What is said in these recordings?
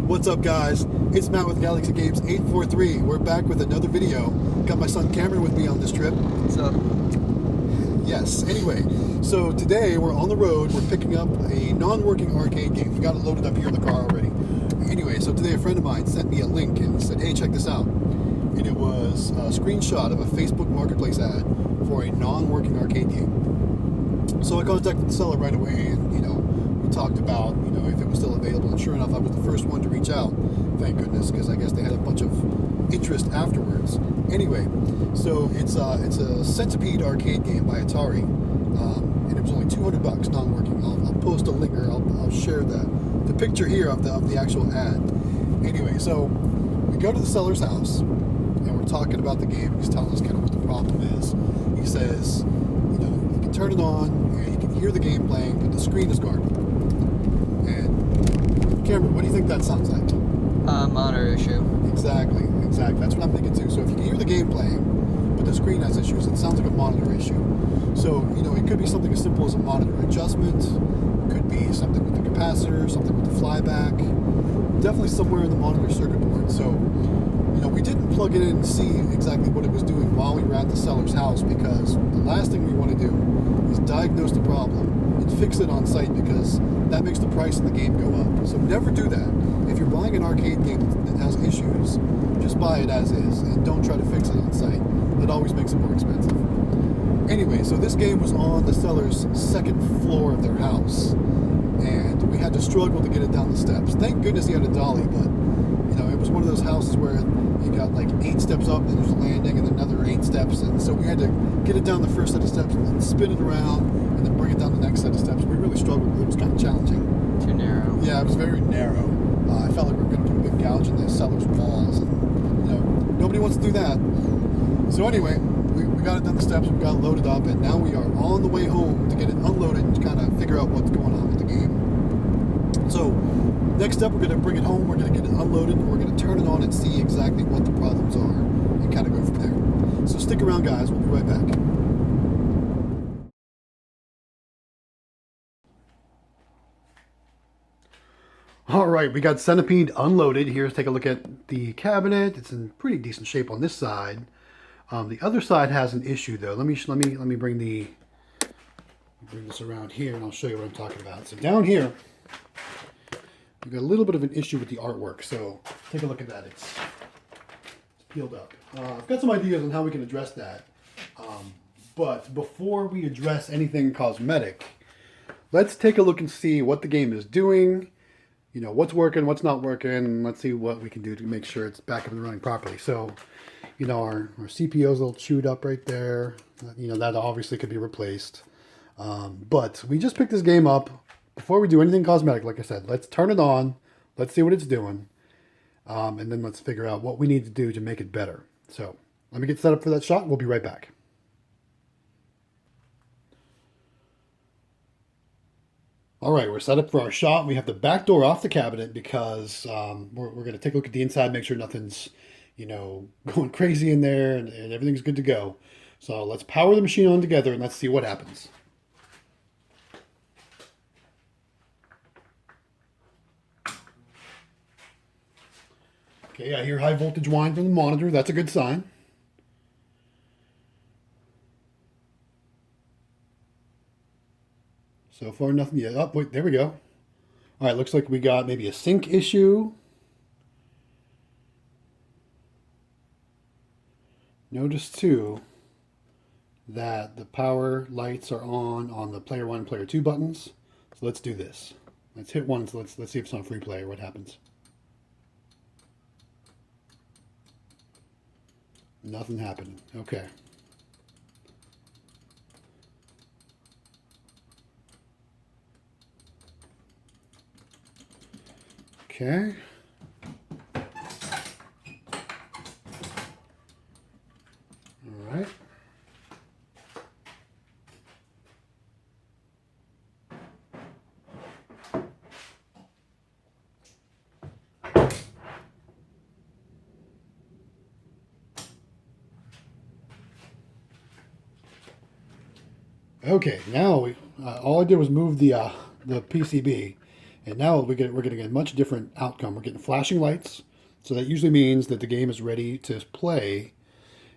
What's up, guys? It's Matt with Galaxy Games 843. We're back with another video. Got my son Cameron with me on this trip. What's up? Yes, anyway, so today we're on the road. We're picking up a non-working arcade game. We got it loaded up here in the car already. Anyway, so today a friend of mine sent me a link and said, hey, check this out. And it was a screenshot of a Facebook Marketplace ad for a non-working arcade game. So I contacted the seller right away and, we talked about, if it was still available. And sure enough, I was the first one to reach out, thank goodness, because I guess they had a bunch of interest afterwards. Anyway, so it's a Centipede arcade game by Atari, and it was only $200 non-working. I'll post a link, or I'll share the picture here of the actual ad. Anyway, so we go to the seller's house, and we're talking about the game. He's telling us kind of what the problem is. He says, you can turn it on, and you can hear the game playing, but the screen is garbage. And Cameron, what do you think that sounds like? Monitor issue. Exactly. That's what I'm thinking too. So if you can hear the game playing, but the screen has issues, it sounds like a monitor issue. So, it could be something as simple as a monitor adjustment. It could be something with the capacitor, something with the flyback. Definitely somewhere in the monitor circuit board. So, we didn't plug it in and see exactly what it was doing while we were at the seller's house, because the last thing we want to do is diagnose the problem and fix it on site, because that makes the price of the game go up. So never do that. If you're buying an arcade game that has issues, just buy it as is and don't try to fix it on site. That always makes it more expensive. Anyway, so this game was on the seller's second floor of their house, and we had to struggle to get it down the steps. Thank goodness he had a dolly, but it was one of those houses where you got like 8 steps up, then there's a landing, and then another 8 steps, and so we had to get it down the first set of steps and then spin it around and then bring it down the next set of steps. We really struggled. It was kind of challenging. Too narrow. Yeah, it was very narrow. I felt like we were going to put a big gouge in the seller's walls, and nobody wants to do that. So anyway, we got it down the steps, we got it loaded up, and now we are on the way home to get it unloaded and kind of figure out what's going on with the game. So next up, we're going to bring it home, we're going to get it unloaded, and we're going to turn it on and see exactly what the problems are and kind of go from there. So stick around, guys. We'll be right back. All right, we got Centipede unloaded. Here's take a look at the cabinet. It's in pretty decent shape on this side. The other side has an issue though. Let me bring this around here, and I'll show you what I'm talking about. So down here, we've got a little bit of an issue with the artwork. So take a look at that. It's peeled up. I've got some ideas on how we can address that. But before we address anything cosmetic, let's take a look and see what the game is doing. What's working, what's not working. Let's see what we can do to make sure it's back up and running properly. So, our CPU is a little chewed up right there. That obviously could be replaced. But we just picked this game up. Before we do anything cosmetic, like I said, let's turn it on. Let's see what it's doing. And then let's figure out what we need to do to make it better. So let me get set up for that shot. We'll be right back. All right, we're set up for our shot. We have the back door off the cabinet because we're going to take a look at the inside, make sure nothing's, going crazy in there, and everything's good to go. So let's power the machine on together and let's see what happens. Okay, I hear high voltage whine from the monitor. That's a good sign. So far, nothing yet. Oh, wait, there we go. All right, looks like we got maybe a sync issue. Notice, too, that the power lights are on the player 1 and player 2 buttons. So let's do this. Let's hit one. So let's see if it's on free play or what happens. Nothing happening. Okay. Okay. All right. Okay, now all I did was move the PCB, And now we're getting a much different outcome. We're getting flashing lights. So that usually means that the game is ready to play.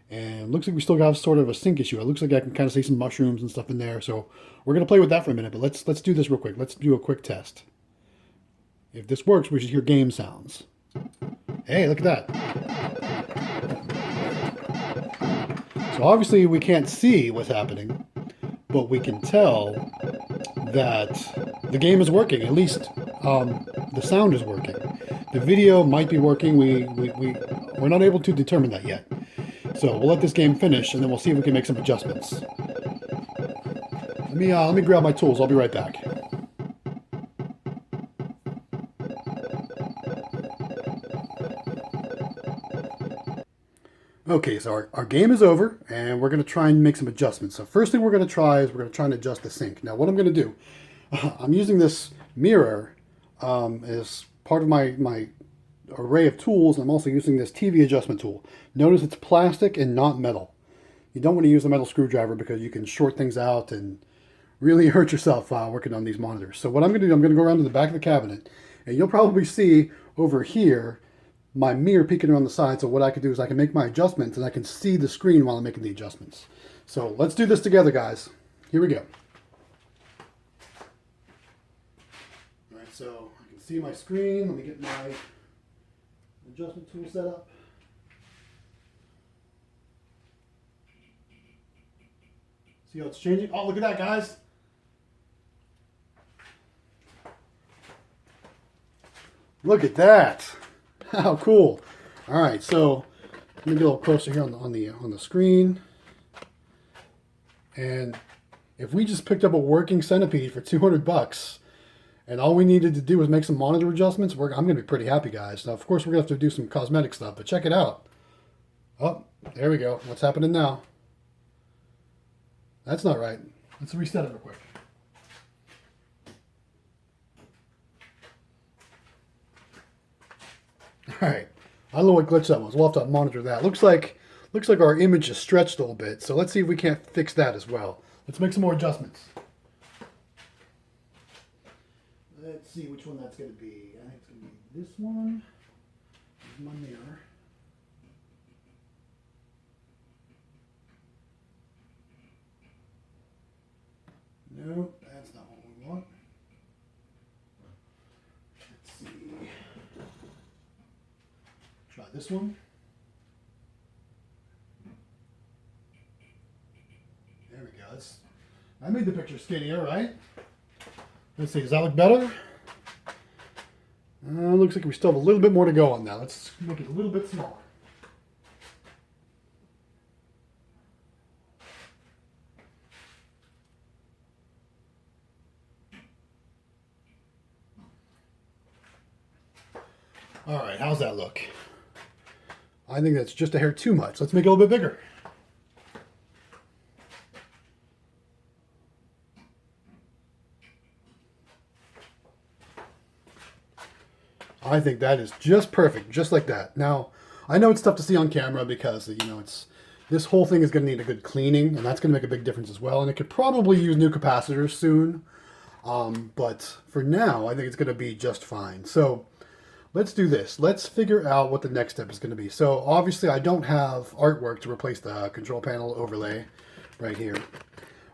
And it looks like we still have sort of a sync issue. It looks like I can kind of see some mushrooms and stuff in there. So we're going to play with that for a minute. But let's do this real quick. Let's do a quick test. If this works, we should hear game sounds. Hey, look at that. So obviously we can't see what's happening, but we can tell that the game is working. At least the sound is working. The video might be working. We're not able to determine that yet. So we'll let this game finish, and then we'll see if we can make some adjustments. Let me grab my tools. I'll be right back. Okay, so our game is over, and we're going to try and make some adjustments. So first thing we're going to try and adjust the sync. Now what I'm going to do, I'm using this mirror as part of my array of tools. I'm also using this TV adjustment tool. Notice it's plastic and not metal. You don't want to use a metal screwdriver because you can short things out and really hurt yourself working on these monitors. So what I'm going to do, I'm going to go around to the back of the cabinet, and you'll probably see over here my mirror peeking around the side. So what I can do is I can make my adjustments and I can see the screen while I'm making the adjustments. So let's do this together, guys. Here we go. All right, so I can see my screen. Let me get my adjustment tool set up. See how it's changing? Oh, look at that, guys. Look at that. How cool. All right, so let me get a little closer here on the screen. And if we just picked up a working Centipede for $200 and all we needed to do was make some monitor adjustments, I'm going to be pretty happy, guys. Now, of course, we're going to have to do some cosmetic stuff, but check it out. Oh, there we go. What's happening now? That's not right. Let's reset it real quick. All right, I don't know what glitch that was. We'll have to monitor that. Looks like our image is stretched a little bit, so let's see if we can't fix that as well. Let's make some more adjustments. Let's see which one that's going to be. I think it's going to be this one. Here's my mirror. Nope, that's not what we want. Let's see. Try this one. There we go. I made the picture skinnier, right? Let's see, does that look better? Looks like we still have a little bit more to go on that. Let's make it a little bit smaller. All right, how's that look? I think that's just a hair too much. Let's make it a little bit bigger. I think that is just perfect, just like that. Now, I know it's tough to see on camera because, this whole thing is going to need a good cleaning, and that's going to make a big difference as well. And it could probably use new capacitors soon, but for now, I think it's going to be just fine. So let's do this. Let's figure out what the next step is going to be. So obviously, I don't have artwork to replace the control panel overlay right here.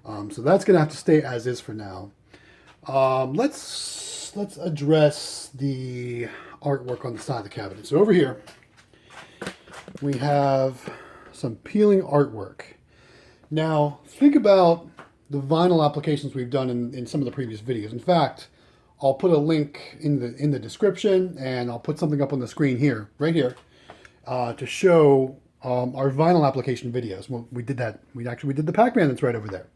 So that's going to have to stay as is for now. Let's address the artwork on the side of the cabinet. So over here, we have some peeling artwork. Now, think about the vinyl applications we've done in some of the previous videos. In fact, I'll put a link in the description, and I'll put something up on the screen here, right here, to show our vinyl application videos. Well, we did that. We did the Pacman that's right over there.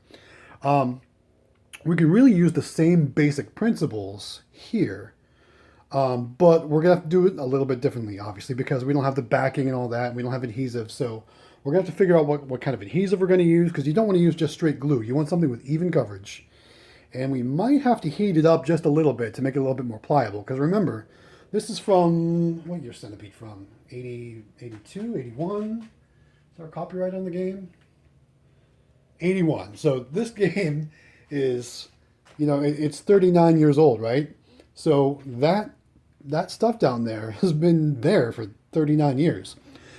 We can really use the same basic principles here, but we're going to have to do it a little bit differently, obviously, because we don't have the backing and all that, and we don't have adhesive. So we're going to have to figure out what kind of adhesive we're going to use, because you don't want to use just straight glue. You want something with even coverage. And we might have to heat it up just a little bit to make it a little bit more pliable. Because remember, this is from, what year Centipede from? 80, 82, 81? Is there a copyright on the game? 81. So this game is, it's 39 years old, right? So that stuff down there has been there for 39 years.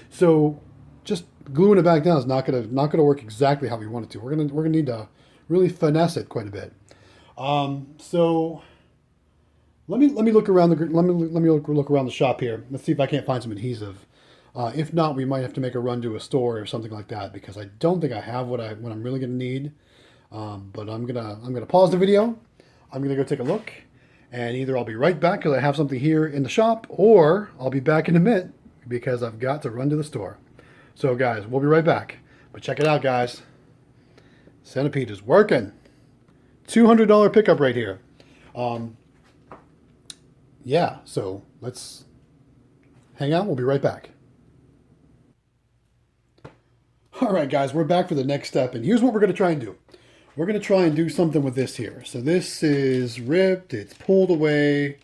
So just gluing it back down is not gonna work exactly how we want it to. We're gonna need to really finesse it quite a bit. So let me look around look around the shop here. Let's see if I can't find some adhesive. If not, we might have to make a run to a store or something like that because I don't think I have what I'm really gonna need. But I'm gonna pause the video. I'm gonna go take a look, and either I'll be right back because I have something here in the shop, or I'll be back in a minute because I've got to run to the store. So guys, we'll be right back. But check it out, guys. Centipede is working. $200 pickup right here. Yeah, so let's hang out. We'll be right back. All right, guys, we're back for the next step, and here's what we're going to try and do. We're going to try and do something with this here. So this is ripped, it's pulled away,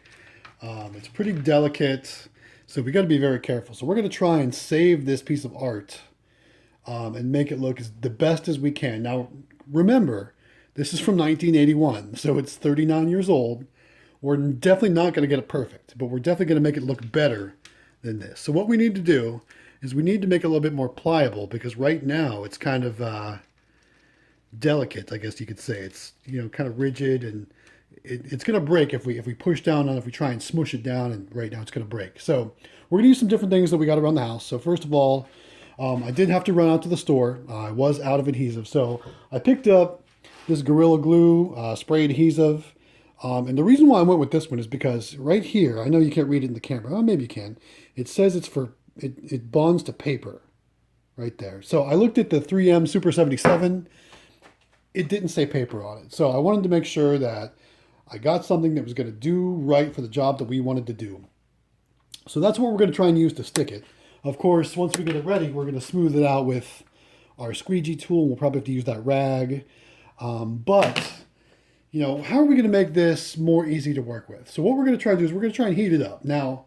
it's pretty delicate, so we got to be very careful. So we're going to try and save this piece of art and make it look the best as we can. Now, remember, this is from 1981, so it's 39 years old. We're definitely not going to get it perfect, but we're definitely going to make it look better than this. So what we need to do is we need to make it a little bit more pliable because right now it's kind of delicate, I guess you could say. It's, you know, kind of rigid, and it's going to break if we push down on it, if we try and smush it down, and right now it's going to break. So we're going to use some different things that we got around the house. So first of all, I did have to run out to the store. I was out of adhesive, so I picked up this Gorilla Glue spray adhesive. And the reason why I went with this one is because right here, I know you can't read it in the camera. Well, maybe you can. It says it's for, it bonds to paper right there. So I looked at the 3M Super 77. It didn't say paper on it. So I wanted to make sure that I got something that was going to do right for the job that we wanted to do. So that's what we're going to try and use to stick it. Of course, once we get it ready, we're going to smooth it out with our squeegee tool. We'll probably have to use that rag. But you know, how are we going to make this more easy to work with? So what we're going to try to do is we're going to try and heat it up. Now,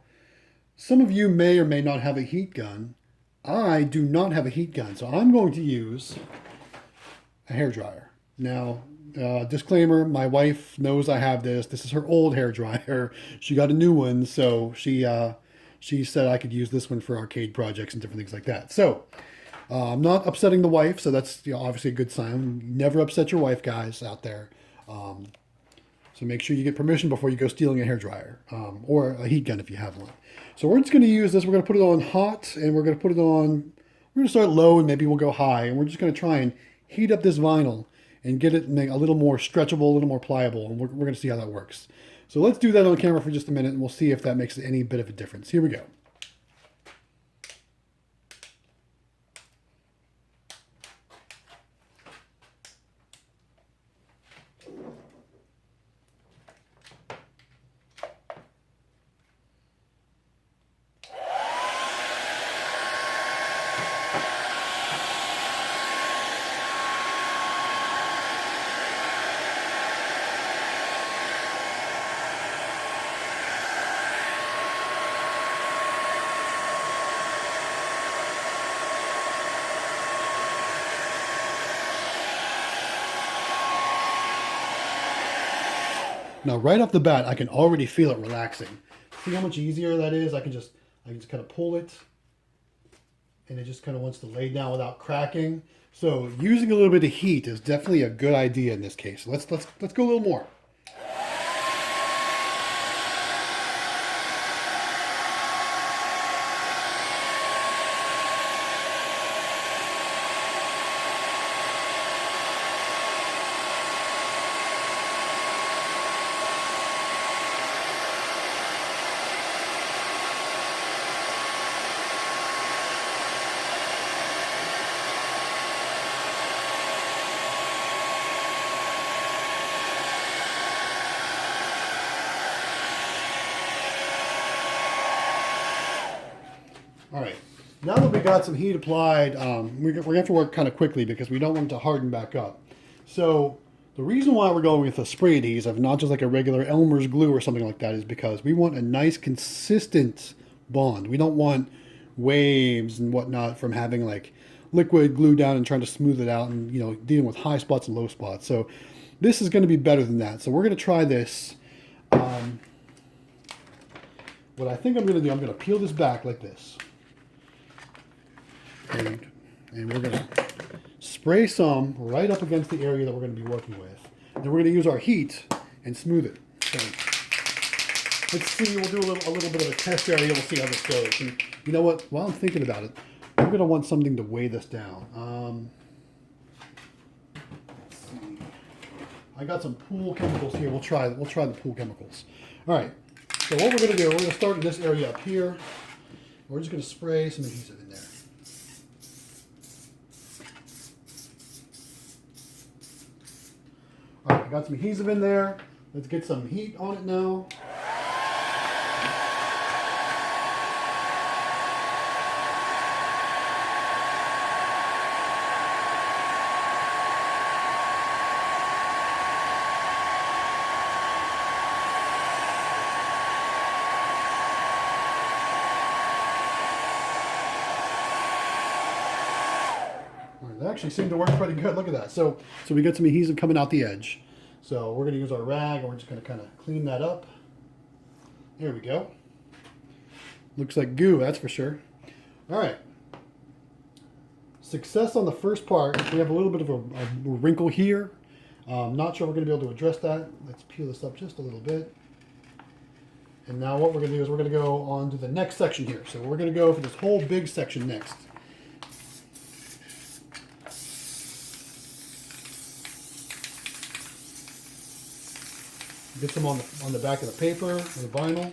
some of you may or may not have a heat gun. I do not have a heat gun, so I'm going to use a hairdryer. Now, disclaimer, my wife knows I have this. This is her old hairdryer. She got a new one, so she said I could use this one for arcade projects and different things like that. So I'm not upsetting the wife, so that's, you know, obviously a good sign. Never upset your wife, guys, out there. So make sure you get permission before you go stealing a hairdryer or a heat gun if you have one. So we're just going to use this. We're going to put it on hot, and we're going to put it on, we're going to start low and maybe we'll go high. And we're just going to try and heat up this vinyl and get it a little more stretchable, a little more pliable. And we're going to see how that works. So let's do that on camera for just a minute, and we'll see if that makes any bit of a difference. Here we go. Now, right off the bat, I can already feel it relaxing. See how much easier that is? I can just kind of pull it, and it just kind of wants to lay down without cracking. So using a little bit of heat is definitely a good idea in this case. Let's go a little more. All right, now that we got some heat applied, we're going to have to work kind of quickly because we don't want it to harden back up. So the reason why we're going with a spray adhesive, not just like a regular Elmer's glue or something like that, is because we want a nice consistent bond. We don't want waves and whatnot from having like liquid glue down and trying to smooth it out and, you know, dealing with high spots and low spots. So this is going to be better than that. So we're going to try this. what I think I'm going to do, I'm going to peel this back like this. And we're going to spray some right up against the area that we're going to be working with. And we're going to use our heat and smooth it. So let's see, we'll do a little bit of a test area. We'll see how this goes. And you know what? While I'm thinking about it, I'm going to want something to weigh this down. Let's see. I got some pool chemicals here. We'll try the pool chemicals. All right. So what we're going to do, we're going to start in this area up here. We're just going to spray some adhesive in there. All right, I got some adhesive in there. Let's get some heat on it now. That actually seemed to work pretty good. Look at that. So we got some adhesive coming out the edge. So we're going to use our rag and we're just going to kind of clean that up. There we go. Looks like goo, that's for sure. All right. Success on the first part. We have a little bit of a wrinkle here. Not sure we're going to be able to address that. Let's peel this up just a little bit. And now what we're going to do is we're going to go on to the next section here. So we're going to go for this whole big section next. Get some on the back of the paper or the vinyl,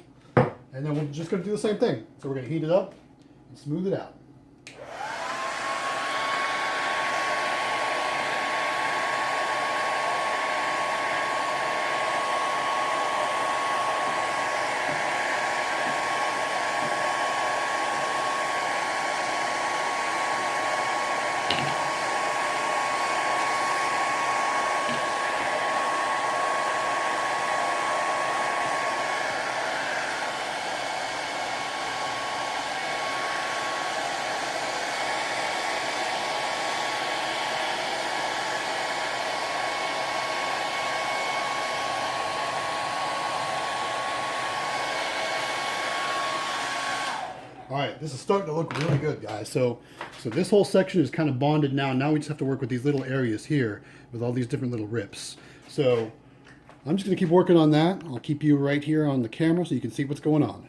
and then we're just going to do the same thing. So we're going to heat it up and smooth it out. All right, this is starting to look really good, guys. So this whole section is kind of bonded now. Now we just have to work with these little areas here with all these different little rips. So I'm just going to keep working on that. I'll keep you right here on the camera so you can see what's going on.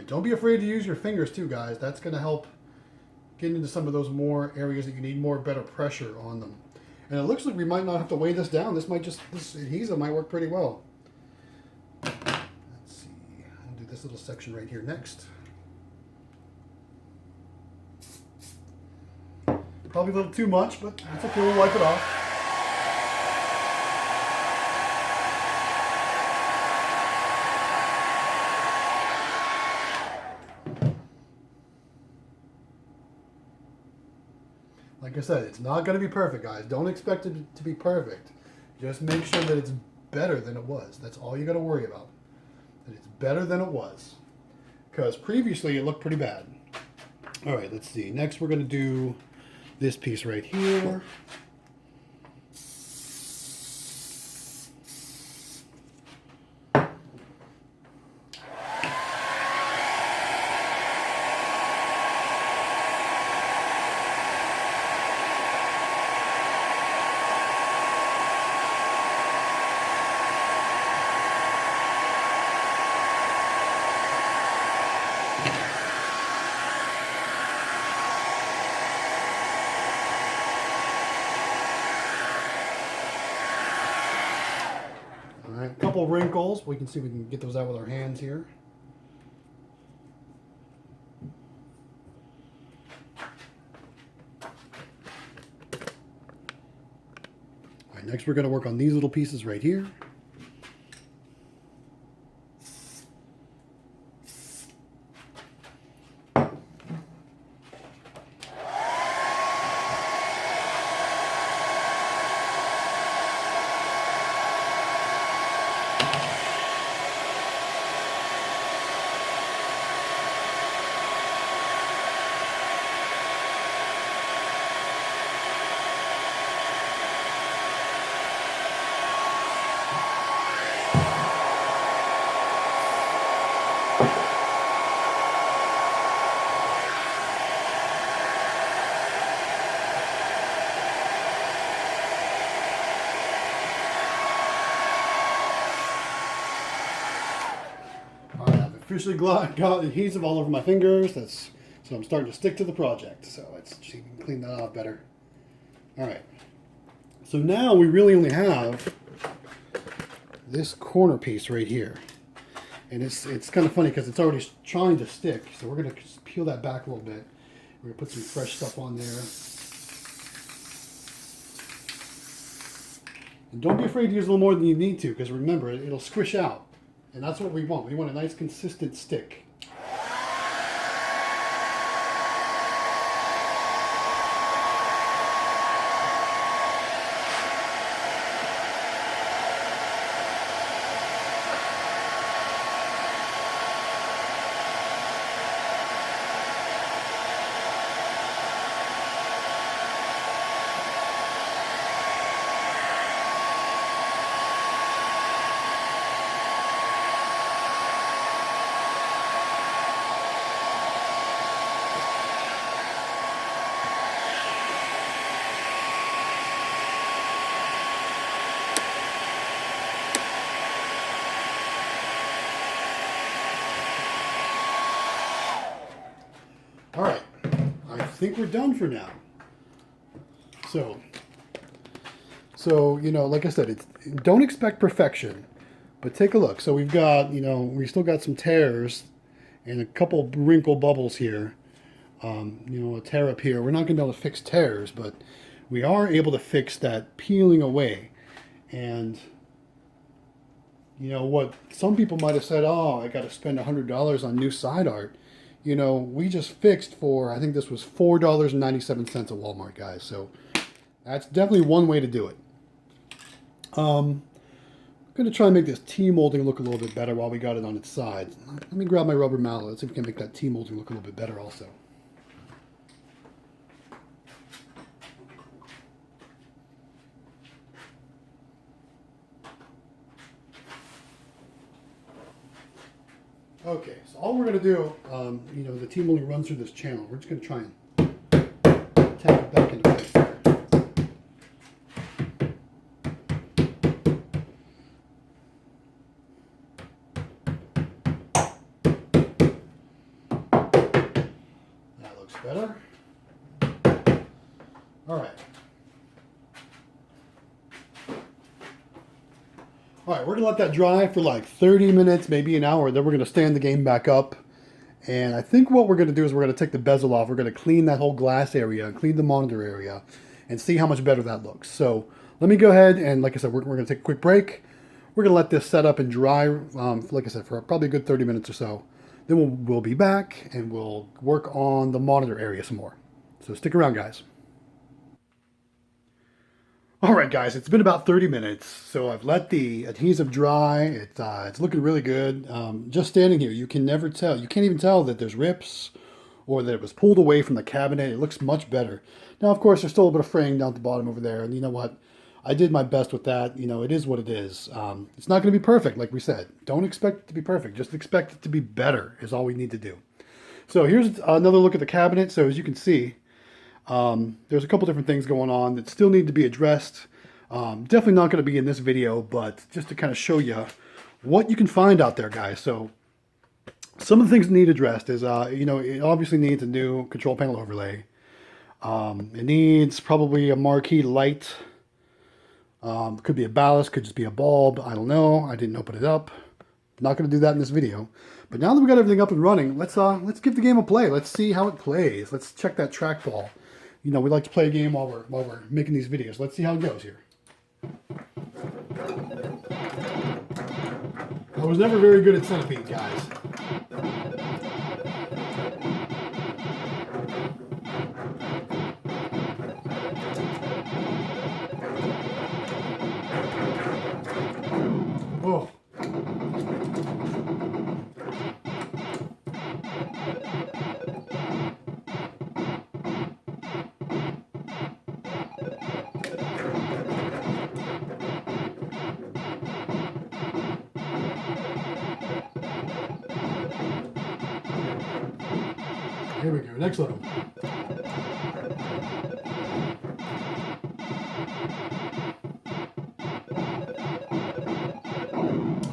Don't be afraid to use your fingers too, guys. That's going to help get into some of those more areas that you need more better pressure on them. And it looks like we might not have to weigh this down. This adhesive might work pretty well. Let's see. I'll do this little section right here next. Probably a little too much, but that's okay. We'll wipe it off. Like I said, it's not going to be perfect, guys. Don't expect it to be perfect. Just make sure that it's better than it was. That's all you got to worry about. That it's better than it was. Because previously it looked pretty bad. All right, let's see. Next we're going to do this piece right here. A couple wrinkles. We can see if we can get those out with our hands here. next we're going to work on these little pieces right here. Officially got adhesive all over my fingers. So I'm starting to stick to the project. So it's you can clean that off better. All right. So now we really only have this corner piece right here, and it's kind of funny because it's already trying to stick. So we're gonna peel that back a little bit. We're gonna put some fresh stuff on there. And don't be afraid to use a little more than you need to, because remember, it'll squish out. And that's what we want. We want a nice consistent stick. All right, I think we're done for now. So you know, like I said, don't expect perfection, but take a look. So we've got, you know, we still got some tears and a couple wrinkle bubbles here. You know, a tear up here. We're not going to be able to fix tears, but we are able to fix that peeling away. And you know what? Some people might have said, "Oh, I got to spend $100 on new side art." You know, we just fixed for, I think this was $4.97 at Walmart, guys. So that's definitely one way to do it. I'm going to try and make this T-molding look a little bit better while we got it on its side. Let me grab my rubber mallet. Let's see if we can make that T-molding look a little bit better also. Okay, so all we're going to do, you know, the T-molding runs through this channel. We're just going to try and tap it back into place there. That looks better. All right. All right, we're going to let that dry for like 30 minutes, maybe an hour. Then we're going to stand the game back up. And I think what we're going to do is we're going to take the bezel off. We're going to clean that whole glass area, clean the monitor area, and see how much better that looks. So let me go ahead and, like I said, we're going to take a quick break. We're going to let this set up and dry, like I said, for probably a good 30 minutes or so. Then we'll be back and we'll work on the monitor area some more. So stick around, guys. All right, guys, it's been about 30 minutes, so I've let the adhesive dry. It's looking really good. Just standing here, you can never tell. You can't even tell that there's rips or that it was pulled away from the cabinet. It looks much better. Now, of course, there's still a bit of fraying down at the bottom over there, and you know what? I did my best with that. You know, it is what it is. It's not going to be perfect, like we said. Don't expect it to be perfect. Just expect it to be better is all we need to do. So here's another look at the cabinet. So as you can see, there's a couple different things going on that still need to be addressed. Definitely not going to be in this video, but just to kind of show you what you can find out there, guys. So some of the things that need addressed is, you know, it obviously needs a new control panel overlay. It needs probably a marquee light. Could be a ballast, could just be a bulb. I don't know. I didn't open it up. Not going to do that in this video. But now that we got everything up and running, let's give the game a play. Let's see how it plays. Let's check that trackball. You know, we like to play a game while we're making these videos. Let's see how it goes here. I was never very good at Centipede, guys. Oh. Here we go, next level.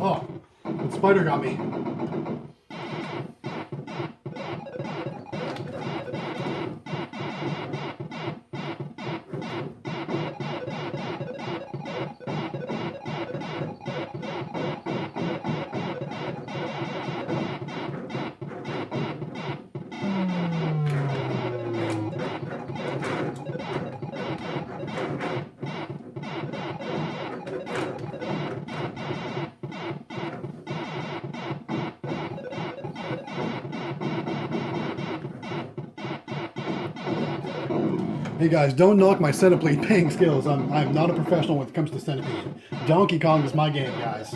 Oh, the spider got me. Hey guys, don't knock my Centipede paying skills. I'm not a professional when it comes to Centipede. Donkey Kong is my game, guys.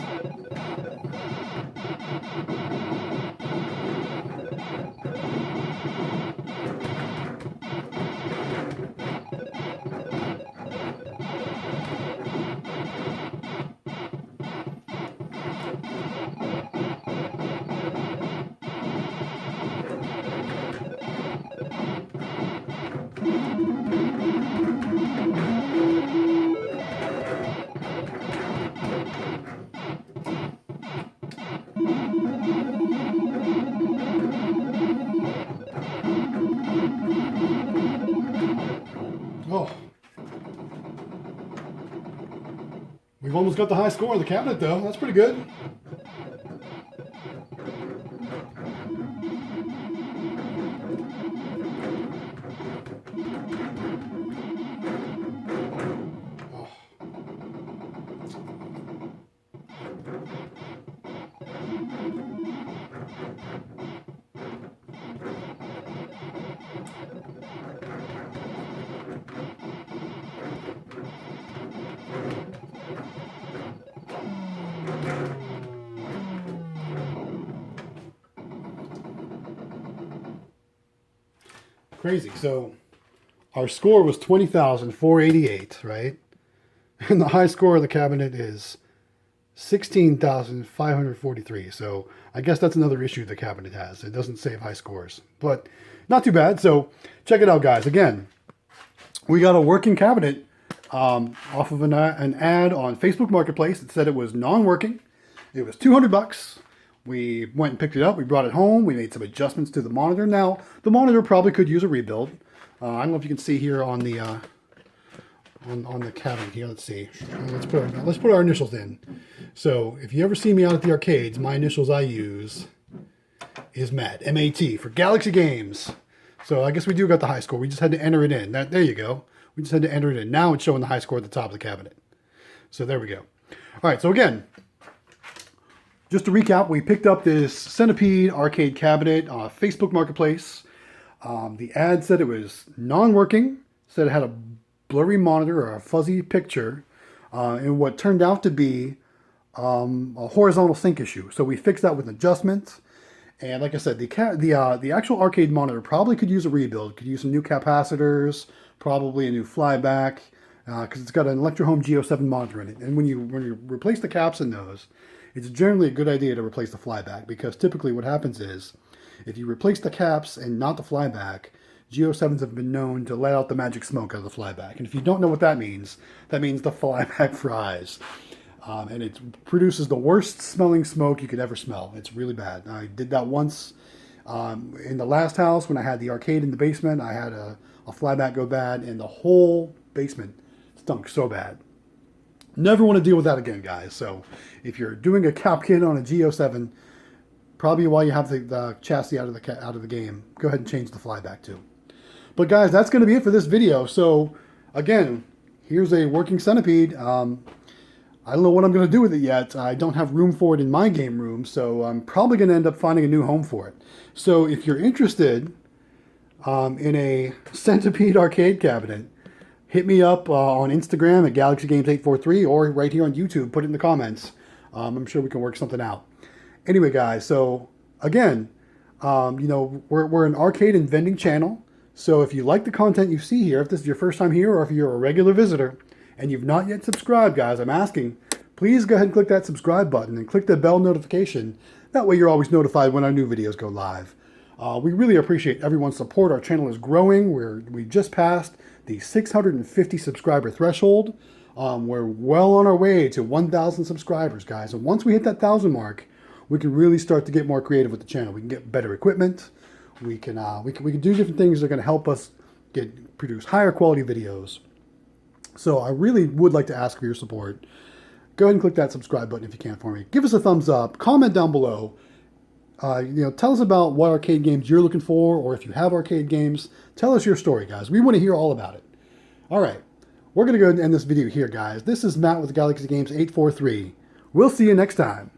Oh. We've almost got the high score on the cabinet, though. That's pretty good. Crazy. So our score was 20,488, right? And the high score of the cabinet is 16,543. So I guess that's another issue the cabinet has. It doesn't save high scores, but not too bad. So check it out, guys. Again, we got a working cabinet off of an ad on Facebook Marketplace. It said it was non-working. It was $200. We went and picked it up. We brought it home. We made some adjustments to the monitor. Now, the monitor probably could use a rebuild. I don't know if you can see here on the on the cabinet here. Let's see. Let's put our initials in. So, if you ever see me out at the arcades, my initials I use is MAT, M-A-T, for Galaxy Games. So, I guess we do got the high score. We just had to enter it in. There you go. We just had to enter it in. Now it's showing the high score at the top of the cabinet. So, there we go. All right. So, again, just to recap, we picked up this Centipede arcade cabinet on Facebook Marketplace. The ad said it was non-working, said it had a blurry monitor or a fuzzy picture, and what turned out to be a horizontal sync issue. So we fixed that with an adjustment. And like I said, the actual arcade monitor probably could use a rebuild. Could use some new capacitors, probably a new flyback, because it's got an Electro-Home G07 monitor in it. And when you replace the caps in those, it's generally a good idea to replace the flyback, because typically what happens is, if you replace the caps and not the flyback, G07s have been known to let out the magic smoke out of the flyback. And if you don't know what that means the flyback fries. And it produces the worst smelling smoke you could ever smell. It's really bad. I did that once in the last house when I had the arcade in the basement. I had a flyback go bad, and the whole basement stunk so bad. Never want to deal with that again, guys. So if you're doing a cap kit on a G07, probably while you have the chassis out of the game, go ahead and change the flyback too. But guys, that's going to be it for this video. So again, here's a working Centipede. I don't know what I'm going to do with it yet. I don't have room for it in my game room, so I'm probably going to end up finding a new home for it. So if you're interested in a Centipede arcade cabinet, hit me up on Instagram at GalaxyGames843 or right here on YouTube. Put it in the comments. I'm sure we can work something out. Anyway, guys, so again, we're an arcade and vending channel. So if you like the content you see here, if this is your first time here or if you're a regular visitor, and you've not yet subscribed, guys, I'm asking, please go ahead and click that subscribe button and click the bell notification. That way you're always notified when our new videos go live. We really appreciate everyone's support. Our channel is growing. We just passed the 650 subscriber threshold. We're well on our way to 1,000 subscribers, guys. And once we hit that 1,000 mark, we can really start to get more creative with the channel. We can get better equipment. We can do different things that are going to help us produce higher quality videos. So I really would like to ask for your support. Go ahead and click that subscribe button if you can for me. Give us a thumbs up. Comment down below. Tell us about what arcade games you're looking for, or if you have arcade games. Tell us your story, guys. We want to hear all about it. All right. We're going to go ahead and end this video here, guys. This is Matt with Galaxy Games 843. We'll see you next time.